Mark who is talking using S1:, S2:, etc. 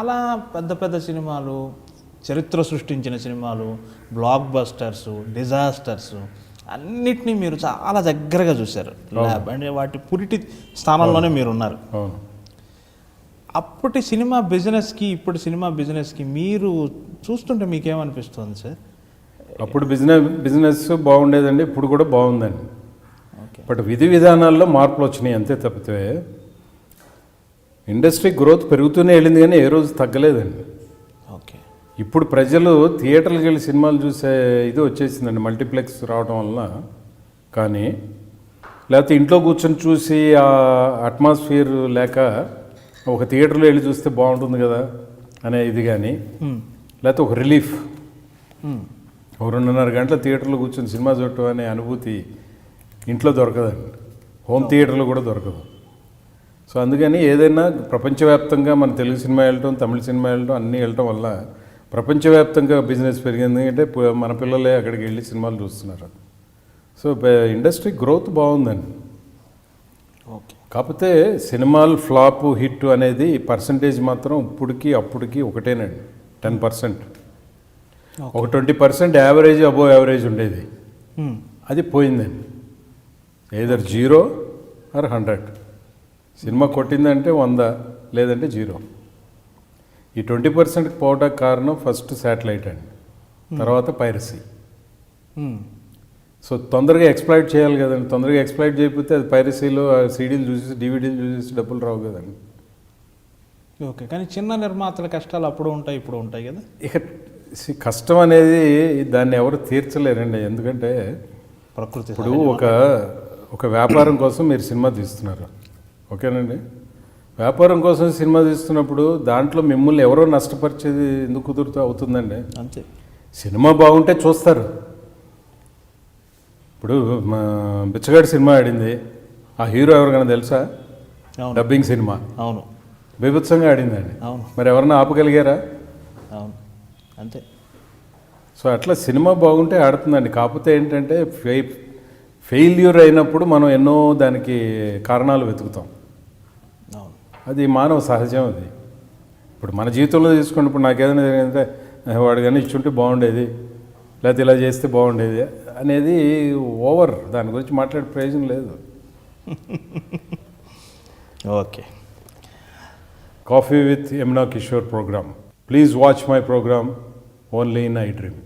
S1: చాలా పెద్ద పెద్ద సినిమాలు, చరిత్ర సృష్టించిన సినిమాలు, బ్లాక్ బస్టర్స్, డిజాస్టర్స్ అన్నిటినీ మీరు చాలా దగ్గరగా చూశారు. అంటే వాటి పురిటి స్థానంలోనే మీరు ఉన్నారు. అప్పటి సినిమా బిజినెస్కి ఇప్పటి సినిమా బిజినెస్కి మీరు చూస్తుంటే మీకేమనిపిస్తుంది సార్?
S2: అప్పుడు బిజినెస్ బాగుండేదండి, ఇప్పుడు కూడా బాగుందండి. బట్ విధి విధానాల్లో మార్పులు వచ్చినాయి అంతే తప్పితే ఇండస్ట్రీ గ్రోత్ పెరుగుతూనే వెళ్ళింది కానీ ఏ రోజు తగ్గలేదండి.
S1: ఓకే.
S2: ఇప్పుడు ప్రజలు థియేటర్లకు వెళ్ళి సినిమాలు చూసే ఇది వచ్చేసిందండి మల్టీప్లెక్స్ రావడం వలన. కానీ లేకపోతే ఇంట్లో కూర్చొని చూసి ఆ అట్మాస్ఫియర్ లేక ఒక థియేటర్లో వెళ్ళి చూస్తే బాగుంటుంది కదా అనే ఇది కానీ, లేకపోతే ఒక రిలీఫ్, ఒక 2.5 గంటల థియేటర్లో కూర్చొని సినిమా చూడటం అనే అనుభూతి ఇంట్లో దొరకదండి, హోమ్ థియేటర్లో కూడా దొరకదు. సో అందుకని ఏదైనా ప్రపంచవ్యాప్తంగా మన తెలుగు సినిమా వెళ్ళటం, తమిళ సినిమా వెళ్ళటం అన్నీ వెళ్ళటం వల్ల ప్రపంచవ్యాప్తంగా బిజినెస్ పెరిగింది. అంటే మన పిల్లలే అక్కడికి వెళ్ళి సినిమాలు చూస్తున్నారు. సో ఇండస్ట్రీ గ్రోత్ బాగుందండి.
S1: ఓకే.
S2: కాకపోతే సినిమాలు ఫ్లాప్ హిట్ అనేది పర్సంటేజ్ మాత్రం ఇప్పటికి అప్పటికి ఒకటేనండి, 10%. ఒక 20% యావరేజ్ అబోవ్ యావరేజ్ ఉండేది, అది పోయిందండి. Either 0 or 100. సినిమా కొట్టిందంటే 100, లేదంటే 0. ఈ 20%కి పోవడానికి కారణం ఫస్ట్ శాటిలైట్ అండి, తర్వాత పైరసీ. సో తొందరగా ఎక్స్ప్లాయిట్ చేయాలి కదండి. తొందరగా ఎక్స్ప్లాయిట్ చేయకపోతే అది పైరసీలో సీడీలు చూసేసి డివిడీలు చూసేసి డబ్బులు రావు కదండి.
S1: ఓకే. కానీ చిన్న నిర్మాతల కష్టాలు అప్పుడు ఉంటాయి, ఇప్పుడు ఉంటాయి కదా.
S2: ఇక కష్టం అనేది దాన్ని ఎవరు తీర్చలేరండి. ఎందుకంటే
S1: ప్రకృతి
S2: ఇప్పుడు ఒక వ్యాపారం కోసం మీరు సినిమా తీస్తున్నారు, ఓకేనండి. వ్యాపారం కోసం సినిమా తీస్తున్నప్పుడు దాంట్లో మిమ్మల్ని ఎవరో నష్టపరిచేది ఎందుకు కుదురుతూ అవుతుందండి?
S1: అంతే.
S2: సినిమా బాగుంటే చూస్తారు. ఇప్పుడు మా బిచ్చగాడి సినిమా ఆడింది, ఆ హీరో ఎవరికైనా తెలుసా? Dubbing cinema.
S1: అవును.
S2: బీభత్సంగా ఆడిందండి.
S1: అవును.
S2: మరి ఎవరన్నా ఆపగలిగారా?
S1: అవును, అంతే.
S2: సో అట్లా సినిమా బాగుంటే ఆడుతుందండి. కాకపోతే ఏంటంటే ఫెయిల్యూర్ అయినప్పుడు మనం ఎన్నో దానికి కారణాలు వెతుకుతాం.
S1: అవును.
S2: అది మానవ సహజం. అది ఇప్పుడు మన జీవితంలో తీసుకుంటే ఇప్పుడు నాకేదైనా జరిగిందంటే వాడు కానీ ఇచ్చుంటే బాగుండేది, లేకపోతే ఇలా చేస్తే బాగుండేది అనేది ఓవర్. దాని గురించి మాట్లాడే ప్రయోజనం లేదు.
S1: Okay.
S2: Coffee with Yamuna Kishore programme. Please watch my programme only in I dream.